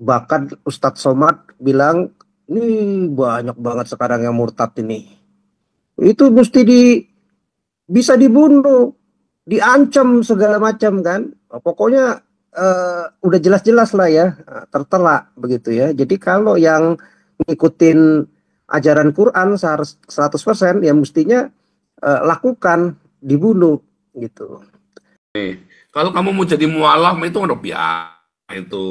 Bahkan Ustadz Somad bilang, ini banyak banget sekarang yang murtad ini. Itu mesti bisa dibunuh, diancam segala macam kan. Pokoknya udah jelas-jelas lah ya, tertera begitu ya. Jadi kalau yang ngikutin ajaran Quran 100% ya mestinya lakukan, dibunuh gitu. Kalau kamu mau jadi mualaf itu udah biasa itu,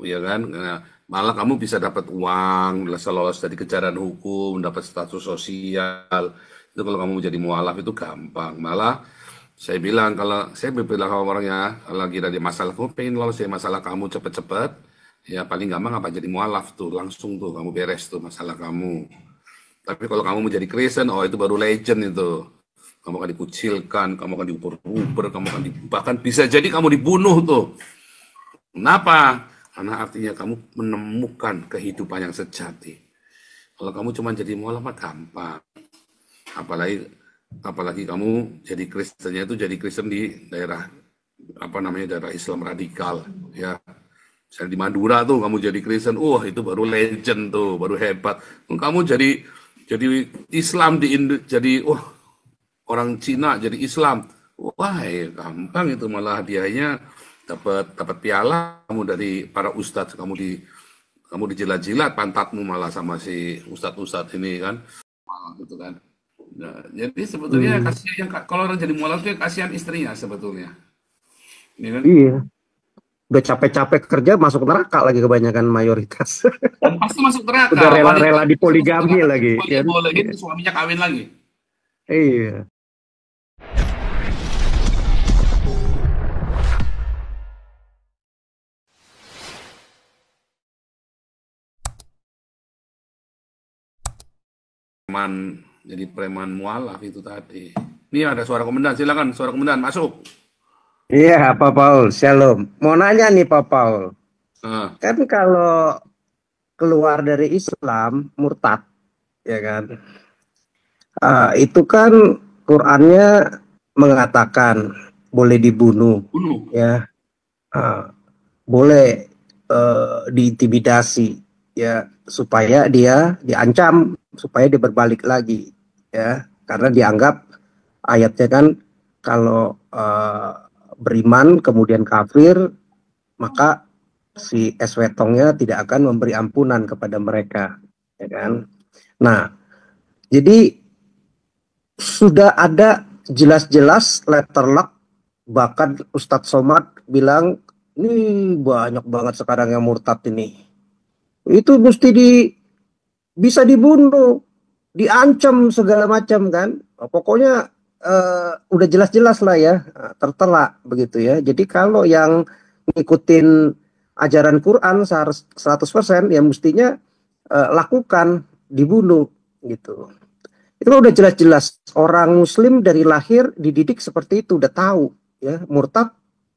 ya kan? Nah, malah kamu bisa dapat uang, lolos dari kejaran hukum, dapat status sosial. Itu kalau kamu mau jadi mualaf itu gampang. Malah saya bilang kalau saya bilang sama orangnya kalau lagi ada masalah, kamu pengen lolos dari masalah kamu cepet-cepet, ya paling gampang apa jadi mualaf tuh, langsung tuh kamu beres tuh masalah kamu. Tapi kalau kamu mau jadi Kristen, oh itu baru legend itu. Kamu akan dikucilkan, kamu akan diuber-uber, kamu akan bahkan bisa jadi kamu dibunuh tuh. Kenapa? Karena artinya kamu menemukan kehidupan yang sejati. Kalau kamu cuma jadi mualaf mah gampang. Apalagi apalagi kamu jadi Kristennya itu jadi Kristen di daerah apa namanya daerah Islam radikal ya. Misalnya di Madura tuh kamu jadi Kristen, itu baru legend tuh, baru hebat. Kamu jadi Islam di jadi orang Cina jadi Islam. Wah, gampang itu malah hadiahnya dapat dapat piala kamu dari para ustadz, kamu dijilat-jilat pantatmu malah sama si ustadz-ustadz ini kan. Gitu kan. Nah, jadi sebetulnya Hmm, kasihan kalau orang jadi mualaf itu kasihan istrinya sebetulnya. Ini kan. iya, udah capek-capek kerja masuk neraka lagi kebanyakan mayoritas. Dan pasti masuk neraka. Udah Wanita rela-rela pasti masuk dipoligami neraka lagi kecuali dia kan. bolehin Iya. suaminya kawin lagi. Iya. Jadi preman mualaf itu tadi. Ini ada suara komandan, silakan suara komandan masuk. Iya, Pak Paul, Shalom. Mau nanya nih Pak Paul, Nah, kan kalau keluar dari Islam, murtad, ya kan? Itu kan Qurannya mengatakan boleh dibunuh, bunuh. ya, Ah, boleh diintimidasi, ya, supaya dia diancam, supaya dia berbalik lagi, ya, karena dianggap ayatnya kan kalau beriman kemudian kafir maka si Eswetongnya tidak akan memberi ampunan kepada mereka, ya kan? Nah, jadi sudah ada jelas-jelas letterlock, bahkan Ustadz Somad bilang ini banyak banget sekarang yang murtad ini. Itu mesti bisa dibunuh, diancam segala macam kan. Pokoknya udah jelas-jelas lah ya, tertera begitu ya. Jadi kalau yang ngikutin ajaran Quran 100% ya mestinya lakukan, dibunuh gitu. Itu udah jelas-jelas orang muslim dari lahir dididik seperti itu, udah tahu ya, murtad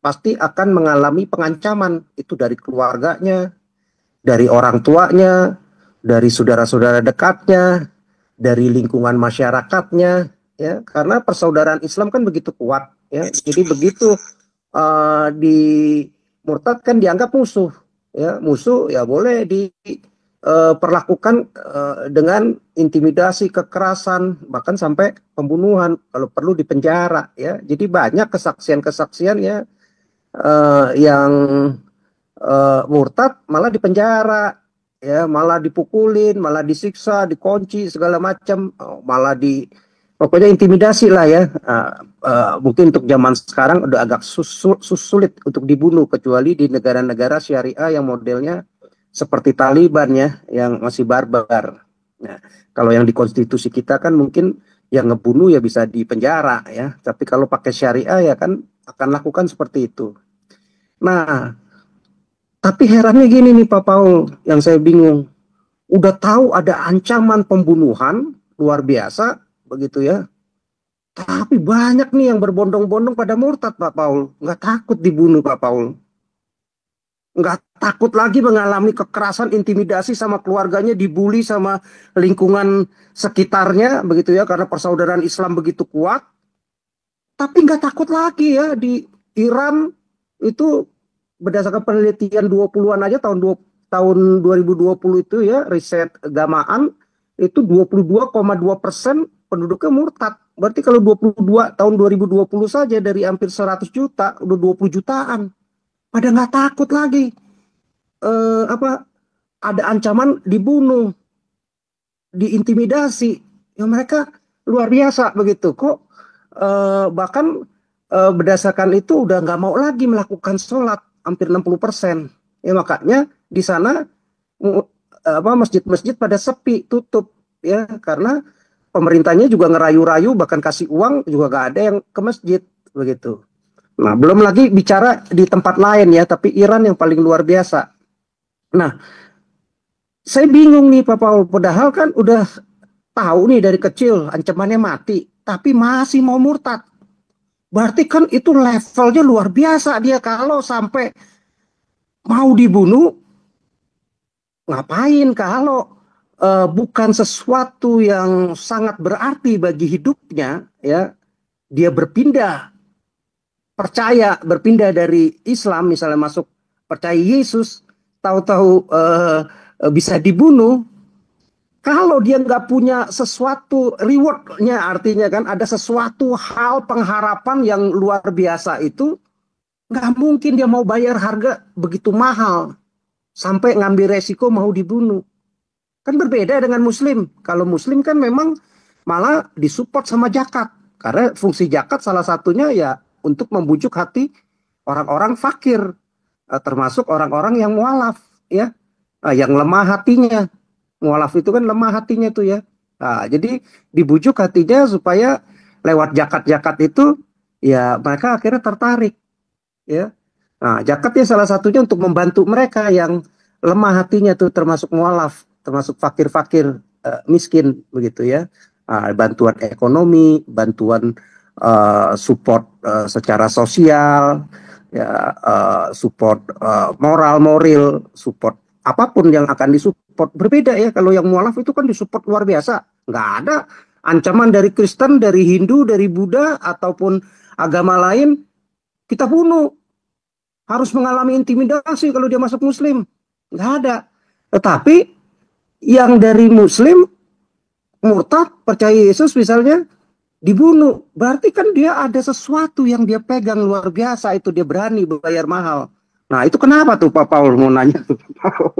pasti akan mengalami pengancaman itu dari keluarganya, dari orang tuanya, dari saudara-saudara dekatnya, dari lingkungan masyarakatnya, ya, karena persaudaraan Islam kan begitu kuat, ya. Jadi begitu di murtad kan dianggap musuh, ya, musuh ya boleh diperlakukan dengan intimidasi, kekerasan, bahkan sampai pembunuhan, kalau perlu dipenjara, ya. Jadi banyak kesaksian-kesaksian ya yang murtad malah dipenjara, ya, malah dipukulin, malah disiksa, dikunci segala macam, malah pokoknya intimidasi lah ya. Mungkin untuk zaman sekarang udah agak sulit untuk dibunuh kecuali di negara-negara syariah yang modelnya seperti Taliban ya, yang masih barbar. Nah, kalau yang di konstitusi kita kan mungkin yang ngebunuh ya bisa dipenjara ya, tapi kalau pakai syariah ya kan akan lakukan seperti itu. Nah, tapi herannya gini nih Pak Paul, yang saya bingung. Udah tahu ada ancaman pembunuhan luar biasa, begitu ya. Tapi banyak nih yang berbondong-bondong pada murtad Pak Paul. Nggak takut dibunuh Pak Paul. Nggak takut lagi mengalami kekerasan, intimidasi sama keluarganya, dibully sama lingkungan sekitarnya, begitu ya. Karena persaudaraan Islam begitu kuat. Tapi nggak takut lagi ya di Iran itu berdasarkan penelitian 20-an aja tahun tahun 2020 itu ya, riset Gamaan itu 22,2% penduduknya murtad. Berarti kalau 22 tahun 2020 saja dari hampir 100 juta udah 20 jutaan. Pada nggak takut lagi apa ada ancaman dibunuh, diintimidasi. Ya mereka luar biasa begitu. Kok bahkan berdasarkan itu udah nggak mau lagi melakukan sholat hampir 60%. Ya makanya di sana masjid-masjid pada sepi, tutup ya karena pemerintahnya juga ngerayu-rayu bahkan kasih uang juga gak ada yang ke masjid begitu. Nah, belum lagi bicara di tempat lain ya, tapi Iran yang paling luar biasa. Nah, saya bingung nih Pak Paul, padahal kan udah tahu nih dari kecil ancamannya mati, tapi masih mau murtad. Berarti kan itu levelnya luar biasa dia kalau sampai mau dibunuh. Ngapain kalau bukan sesuatu yang sangat berarti bagi hidupnya ya, dia berpindah dari Islam misalnya masuk percaya Yesus, tahu-tahu bisa dibunuh. Kalau dia nggak punya sesuatu rewardnya, artinya kan ada sesuatu hal pengharapan yang luar biasa itu, nggak mungkin dia mau bayar harga begitu mahal sampai ngambil resiko mau dibunuh. Kan berbeda dengan Muslim. Kalau Muslim kan memang malah disupport sama zakat. Karena fungsi zakat salah satunya ya untuk membujuk hati orang-orang fakir, termasuk orang-orang yang mualaf, ya, yang lemah hatinya. Mualaf itu kan lemah hatinya tuh ya. Nah, jadi dibujuk hatinya supaya lewat zakat-zakat itu ya mereka akhirnya tertarik, ya. Nah, zakat ya salah satunya untuk membantu mereka yang lemah hatinya tuh termasuk mualaf, termasuk fakir-fakir, miskin begitu ya. Bantuan ekonomi, bantuan support secara sosial, ya, support moral, support apapun yang akan disupport. Berbeda ya kalau yang mualaf itu kan disupport luar biasa. Nggak ada ancaman dari Kristen, dari Hindu, dari Buddha ataupun agama lain kita bunuh. Harus mengalami intimidasi kalau dia masuk Muslim. Nggak ada. Tetapi yang dari Muslim murtad, percaya Yesus misalnya, dibunuh. Berarti kan dia ada sesuatu yang dia pegang luar biasa, itu dia berani bayar mahal. Nah itu kenapa tuh Pak Paul, mau nanya tuh Pak Paul.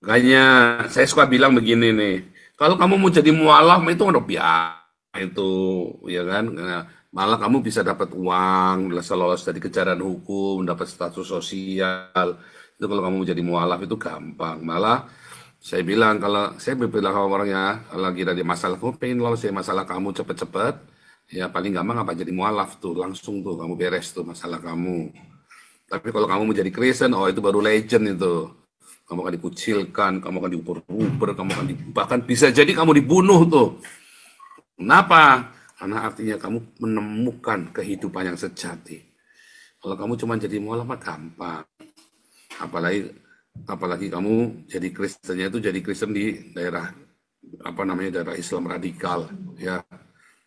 Makanya saya suka bilang begini nih, kalau kamu mau jadi mualaf itu udah biasa itu, ya kan? Nah, malah kamu bisa dapat uang, lolos dari kejaran hukum, dapat status sosial. Itu kalau kamu mau jadi mualaf itu gampang. Malah saya bilang kalau saya bilang sama orangnya lagi ada masalah, kamu pengen lolos dari masalah kamu cepet-cepet, ya paling gampang apa jadi mualaf tuh, langsung tuh kamu beres tuh masalah kamu. Tapi kalau kamu mau jadi Kristen, oh itu baru legend itu. Kamu akan dikucilkan, kamu akan diuber-uber, kamu akan bahkan bisa jadi kamu dibunuh tuh. Kenapa? Karena artinya kamu menemukan kehidupan yang sejati. Kalau kamu cuma jadi mualaf mah gampang. Apalagi kamu jadi Kristennya itu jadi Kristen di daerah daerah Islam radikal ya.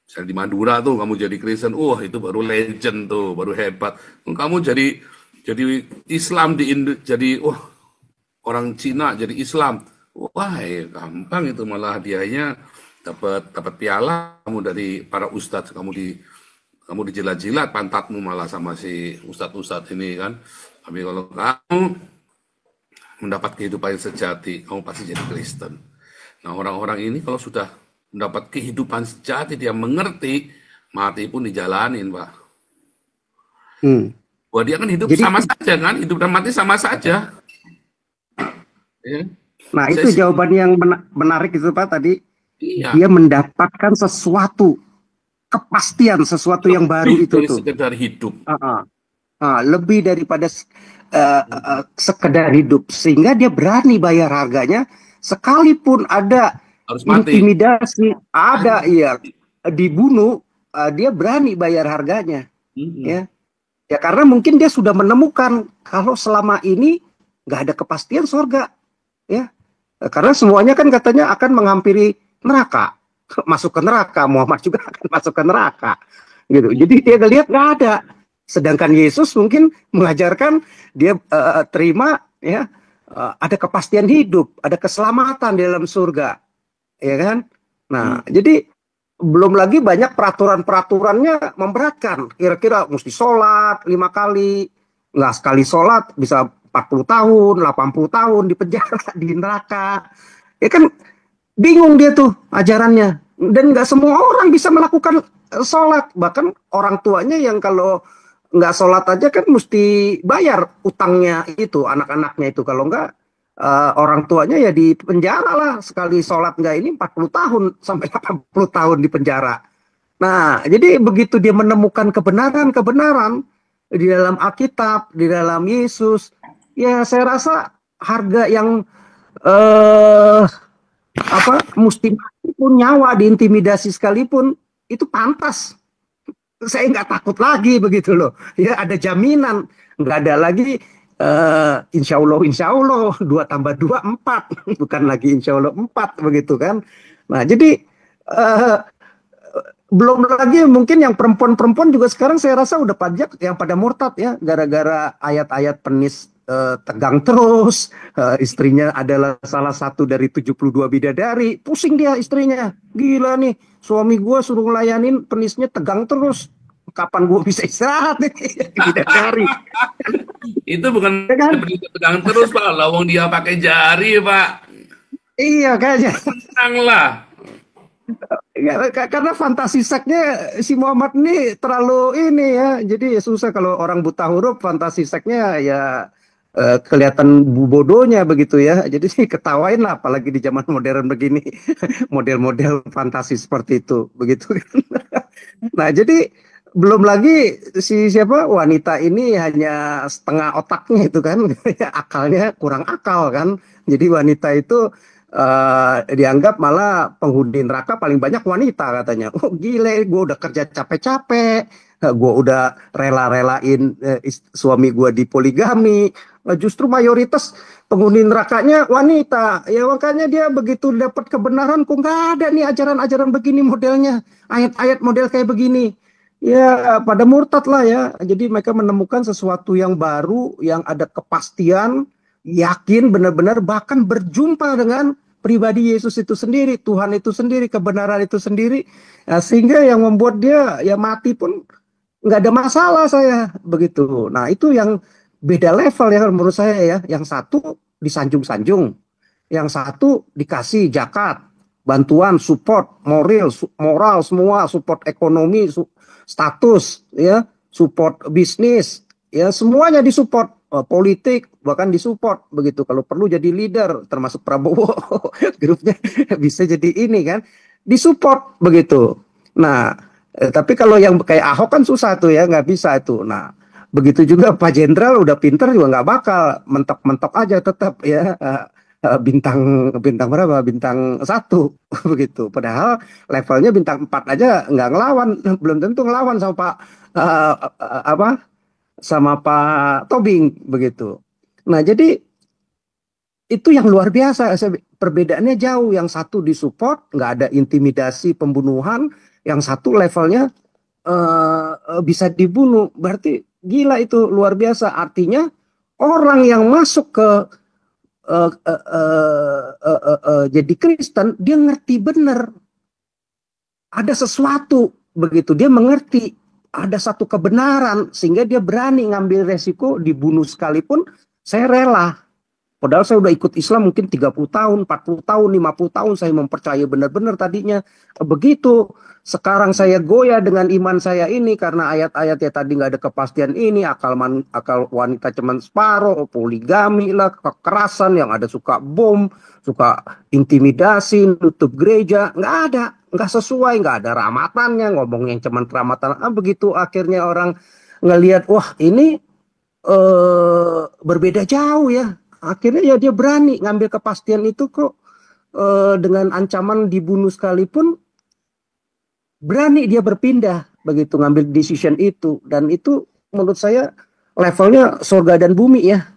Misalnya di Madura tuh kamu jadi Kristen, itu baru legend tuh, baru hebat. Kamu jadi Islam jadi orang Cina jadi Islam, gampang itu, malah hadiahnya dapat piala kamu dari para ustadz, kamu dijilat-jilat pantatmu malah sama si ustadz ini kan. Tapi kalau kamu mendapat kehidupan yang sejati, kamu pasti jadi Kristen. Nah orang-orang ini kalau sudah mendapat kehidupan sejati, dia mengerti, mati pun dijalanin Pak. Wah dia kan hidup jadi, sama saja kan, hidup dan mati sama saja. Ya. Nah itu jawaban yang menarik itu Pak tadi. Iya. Dia mendapatkan sesuatu, kepastian, sesuatu yang baru itu dari tuh. Sekedar hidup. Lebih daripada sekedar hidup, sehingga dia berani bayar harganya, sekalipun ada intimidasi, ada dibunuh, dia berani bayar harganya. Ya karena mungkin dia sudah menemukan kalau selama ini nggak ada kepastian surga, ya karena semuanya kan katanya akan menghampiri neraka, masuk ke neraka, Muhammad juga akan masuk ke neraka, gitu. Jadi dia lihat nggak ada, sedangkan Yesus mungkin mengajarkan dia terima ya ada kepastian hidup, ada keselamatan di dalam surga, ya kan? Nah, Hmm. jadi belum lagi banyak peraturan-peraturannya memberatkan. Kira-kira mesti sholat 5 kali, nggak sekali sholat bisa 40 tahun, 80 tahun di penjara, di neraka. Ya kan bingung dia tuh ajarannya. Dan nggak semua orang bisa melakukan sholat. Bahkan orang tuanya yang kalau nggak sholat aja kan mesti bayar utangnya itu, anak-anaknya itu. Kalau nggak orang tuanya ya di penjara lah. Sekali sholat nggak ini 40 tahun sampai 80 tahun di penjara. Nah, jadi begitu dia menemukan kebenaran-kebenaran di dalam Alkitab, di dalam Yesus, ya saya rasa harga yang eh mesti mati pun, nyawa diintimidasi sekalipun itu pantas. Saya nggak takut lagi begitu loh. Ya ada jaminan, nggak ada lagi insya Allah 2 tambah 2 4, bukan lagi insya Allah 4 begitu kan. Nah jadi eh, belum lagi mungkin yang perempuan-perempuan juga sekarang saya rasa udah pajak yang pada murtad ya, gara-gara ayat-ayat penis tegang terus, istrinya adalah salah satu dari 72 bidadari, pusing dia istrinya, gila nih suami gue suruh ngelayanin penisnya tegang terus, kapan gue bisa istirahat nih bidadari, Itu bukan ya kan? pegang terus Pak, lawang dia pakai jari Pak. Iya kayaknya. Tenang lah. Karena fantasi seksnya si Muhammad ini terlalu ini ya. Jadi susah kalau orang buta huruf fantasi seksnya ya kelihatan bodohnya begitu ya. Jadi sih ketawain lah apalagi di zaman modern begini. Model-model fantasi seperti itu begitu kan. Nah, jadi belum lagi si siapa wanita ini hanya setengah otaknya itu kan. Akalnya kurang akal kan. Jadi wanita itu dianggap malah penghuni neraka paling banyak wanita katanya. Oh gile, gue udah kerja capek-capek, gue udah rela-relain suami gue di poligami. Justru mayoritas penghuni nerakanya wanita. Ya makanya dia begitu dapat kebenaran, kok nggak ada nih ajaran-ajaran begini modelnya, ayat-ayat model kayak begini. Ya pada murtad lah ya. Jadi mereka menemukan sesuatu yang baru, yang ada kepastian, yakin benar-benar bahkan berjumpa dengan pribadi Yesus itu sendiri, Tuhan itu sendiri, kebenaran itu sendiri, ya, sehingga yang membuat dia ya mati pun nggak ada masalah saya begitu. Nah itu yang beda level ya menurut saya ya. Yang satu disanjung-sanjung, yang satu dikasih zakat, bantuan, support, moral semua, support ekonomi, status, ya, support bisnis, ya semuanya disupport. Politik bahkan disupport begitu, kalau perlu jadi leader termasuk Prabowo grupnya bisa jadi ini kan, disupport begitu. Nah tapi kalau yang kayak Ahok kan susah tuh ya, nggak bisa itu. Nah begitu juga Pak Jenderal udah pinter juga nggak bakal mentok-mentok aja tetap ya, bintang bintang berapa, bintang 1 begitu, padahal levelnya bintang 4 aja nggak ngelawan, belum tentu ngelawan sama Pak apa sama Pak Tobing begitu. Nah, jadi itu yang luar biasa. Perbedaannya jauh. Yang satu disupport, nggak ada intimidasi pembunuhan. Yang satu levelnya bisa dibunuh. Berarti gila itu luar biasa. Artinya orang yang masuk ke jadi Kristen, dia ngerti benar. Ada sesuatu begitu. Dia mengerti ada satu kebenaran sehingga dia berani ngambil resiko dibunuh sekalipun saya rela. Padahal saya udah ikut Islam mungkin 30 tahun, 40 tahun, 50 tahun saya mempercayai benar-benar tadinya. Begitu sekarang saya goyah dengan iman saya ini karena ayat-ayat ya tadi nggak ada kepastian ini, akal wanita cuman separuh, poligami lah, kekerasan yang ada suka bom, suka intimidasi, nutup gereja, nggak ada, nggak sesuai, nggak ada ramatannya, ngomong yang cuman keramatan. Begitu akhirnya orang ngelihat, wah ini berbeda jauh ya. Akhirnya ya dia berani ngambil kepastian itu kok, dengan ancaman dibunuh sekalipun berani dia berpindah begitu ngambil decision itu, dan itu menurut saya levelnya surga dan bumi ya.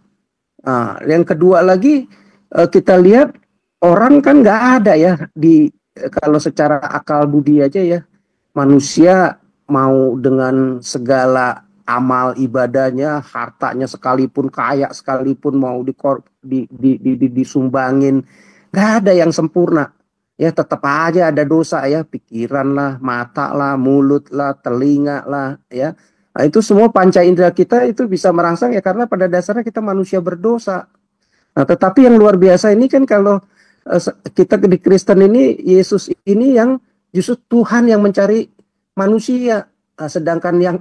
Nah, yang kedua lagi kita lihat orang kan nggak ada ya di kalau secara akal budi aja ya, manusia mau dengan segala amal ibadahnya, hartanya sekalipun, kaya sekalipun mau disumbangin, nggak ada yang sempurna. Ya tetap aja ada dosa ya, pikiran lah, mata lah, mulut lah, telinga lah, ya. Nah, itu semua panca indera kita itu bisa merangsang ya karena pada dasarnya kita manusia berdosa. Nah, tetapi yang luar biasa ini kan kalau kita di Kristen ini, Yesus ini yang justru Tuhan yang mencari manusia. Nah, sedangkan yang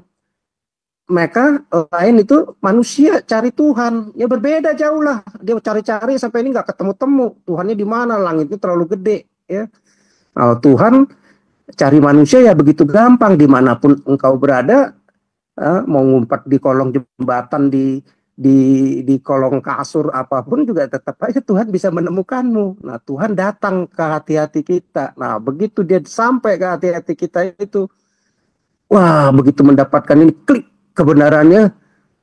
mereka lain itu manusia cari Tuhan. Ya berbeda jauh lah. Dia cari-cari sampai ini nggak ketemu-temu. Tuhannya di mana? Langitnya terlalu gede. Ya. Nah, Tuhan cari manusia ya begitu gampang. Dimanapun engkau berada, mau ngumpat di kolong jembatan, di kolong kasur apapun juga tetap aja Tuhan bisa menemukanmu. Nah, Tuhan datang ke hati-hati kita. Nah, begitu dia sampai ke hati-hati kita itu, wah, begitu mendapatkan ini, klik kebenarannya,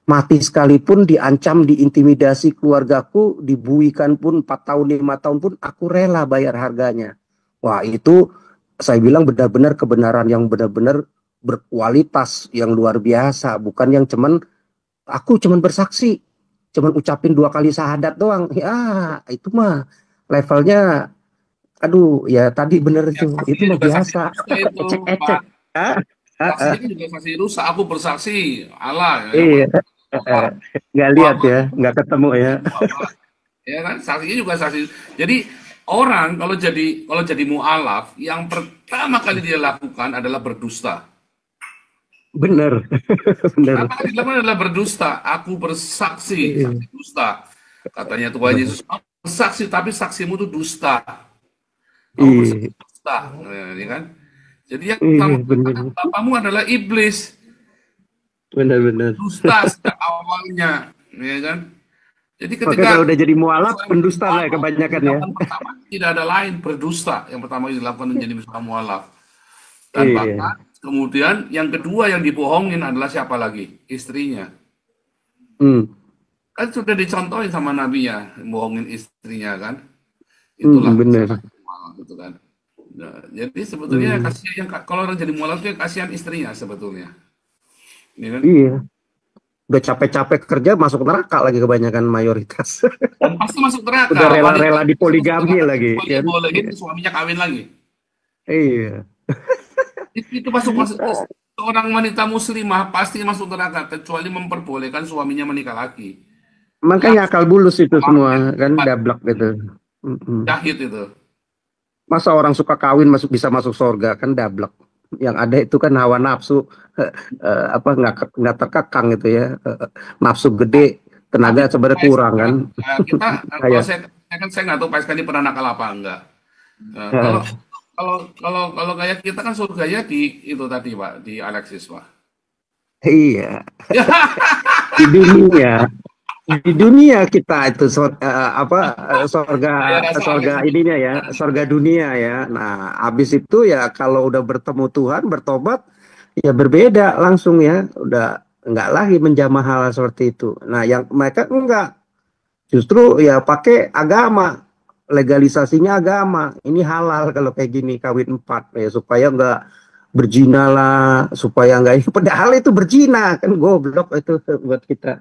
mati sekalipun, diancam, diintimidasi keluargaku, dibuikan pun 4 tahun, 5 tahun pun, aku rela bayar harganya. Wah, itu saya bilang benar-benar kebenaran yang benar-benar berkualitas, yang luar biasa. Bukan yang aku cuman bersaksi, cuman ucapin 2 kali syahadat doang. Ya, itu mah levelnya, aduh, ya tadi bener Ya, itu saksinya mah juga saksi biasa. rusa itu, Ecek-ecek. Pak. Ah, ah, ah. Saksinya kan juga saksi rusa. Aku bersaksi Allah yang Iya, apa nggak lihat Muhammad ya, nggak ketemu ya. Muhammad. Ya kan, saksinya juga saksi. Jadi orang kalau jadi mualaf, yang pertama kali dia lakukan adalah berdusta. Bener, bener. Pertama kali dilakukan adalah berdusta. Aku bersaksi, Iya, saksi dusta. Katanya Tuhan Yesus, "Kamu bersaksi, tapi saksimu itu dusta. Kamu bersaksi iya, dusta." Ya kan? Jadi yang pertama iya, bener, bapamu adalah iblis, bener, bener. dusta sejak awalnya, ya kan? Jadi Makanya ketika kalau udah jadi mualaf, seorang menjadi pendusta lah ya mualaf, yang kebanyakan ya. dilakukan pertama tidak ada lain berdusta. Yang pertama yang dilakukan menjadi seorang mualaf. Dan Iya, bahkan kemudian yang kedua yang dibohongin adalah siapa lagi? Istrinya. hmm, Kan sudah dicontohin sama Nabi ya, bohongin istrinya kan. Itulah bener. salah satu mualaf itu kan. Nah, jadi sebetulnya Hmm, kasihan kalau orang jadi mualaf itu kasihan istrinya sebetulnya. Ini kan. iya, udah capek-capek kerja masuk neraka lagi kebanyakan mayoritas. Dan pasti masuk Udah neraka. Wanita rela-rela itu pasti masuk dipoligami neraka lagi, kecuali kan? bolehin Iya. suaminya kawin lagi. Iya. Itu masuk masuk seorang wanita muslimah pasti masuk neraka kecuali memperbolehkan suaminya menikah lagi. Makanya Langsung akal bulus itu semua kafir, kan dablek gitu. Mm-mm. syahid itu. Masa orang suka kawin bisa masuk surga kan dablek. Yang ada itu kan hawa nafsu, apa nggak terkekang itu ya. Nafsu gede, Tapi tenaga sebenarnya Pak kurang kan. kita kalau Kayak saya kan saya nggak tahu Pak SK ini pernah nakal apa enggak. Kalau eh, kalau kalau kayak kita kan surganya di itu tadi Pak, di Alexis Pak. iya, di dunia di dunia kita itu Saya sorga rasa Alex sorga lebih ininya ya, sorga dunia ya. Nah, habis itu ya kalau udah bertemu Tuhan, bertobat, ya berbeda langsung ya, udah nggak lagi menjamah hal seperti itu. Nah, yang mereka enggak, justru ya pakai agama, legalisasinya agama. Ini halal kalau kayak gini kawin 4 ya supaya nggak berzina lah, supaya nggak ini. Padahal itu berzina kan goblok itu buat kita.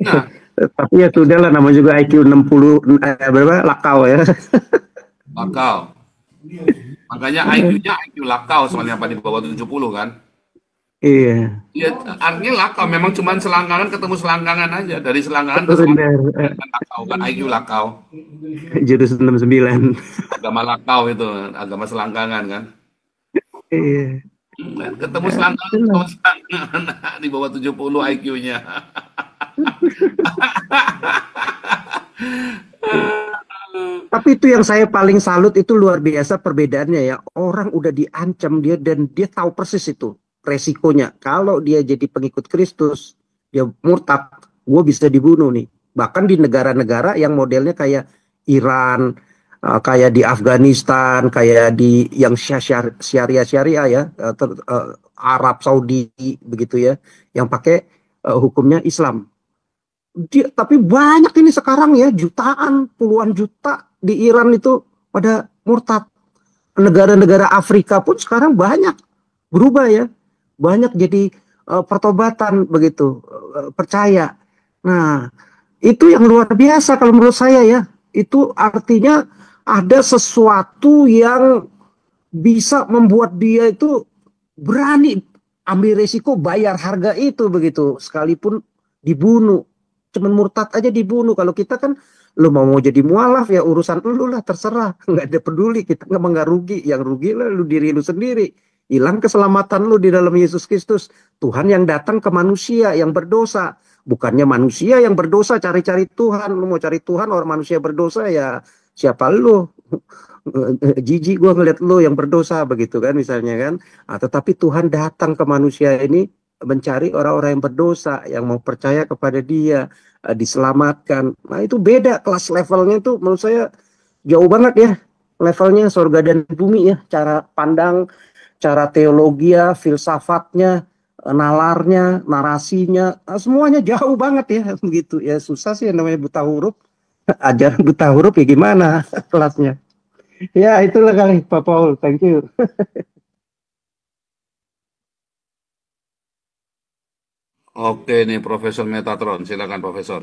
Nah, Tapi ya sudah lah, namanya juga IQ 60 berapa lakau ya. lakau. Makanya IQ-nya IQ lakau soalnya Pak di bawah 70 kan. Iya, Iya, artinya lakau memang cuma selangkangan ketemu selangkangan aja dari selangkangan ke benar. selangkangan kan lakau kan IQ lakau. Jurus 69. Agama lakau itu, agama selangkangan kan. Iya. Ketemu Ya, selangkangan itulah. ketemu selangkangan di bawah 70 IQ-nya. Tapi itu yang saya paling salut itu luar biasa perbedaannya ya. Orang udah diancam dia dan dia tahu persis itu resikonya. Kalau dia jadi pengikut Kristus, dia murtad, gue bisa dibunuh nih. Bahkan di negara-negara yang modelnya kayak Iran, kayak di Afghanistan, kayak di yang syariah ya, Arab Saudi begitu ya, yang pakai hukumnya Islam. Tapi banyak ini sekarang ya, jutaan, puluhan juta di Iran itu pada murtad. Negara-negara Afrika pun sekarang banyak berubah ya, banyak jadi pertobatan begitu, percaya. Nah, Itu yang luar biasa kalau menurut saya ya. Itu artinya ada sesuatu yang bisa membuat dia itu berani ambil resiko bayar harga itu begitu. Sekalipun dibunuh. Cuman murtad aja dibunuh. Kalau kita kan lu mau jadi mualaf ya urusan lu lah terserah. Nggak ada peduli. Kita nggak rugi. Yang rugi lah lu diri lu sendiri. Hilang keselamatan lu di dalam Yesus Kristus. Tuhan yang datang ke manusia yang berdosa. Bukannya manusia yang berdosa cari-cari Tuhan. Lu mau cari Tuhan orang manusia berdosa ya siapa lu? Jijik gue ngeliat lu yang berdosa begitu kan misalnya kan. Tetapi Tuhan datang ke manusia ini mencari orang-orang yang berdosa yang mau percaya kepada Dia, diselamatkan. Nah itu beda kelas levelnya tuh menurut saya jauh banget ya levelnya sorga dan bumi ya. Cara pandang, cara teologi ya, filsafatnya, nalarnya, narasinya, semuanya jauh banget ya begitu ya. Susah sih yang namanya buta huruf. Ajaran buta huruf ya gimana kelasnya. Ya, itulah kali Pak Paul. Thank you. Oke nih Profesor Metatron, silakan Profesor.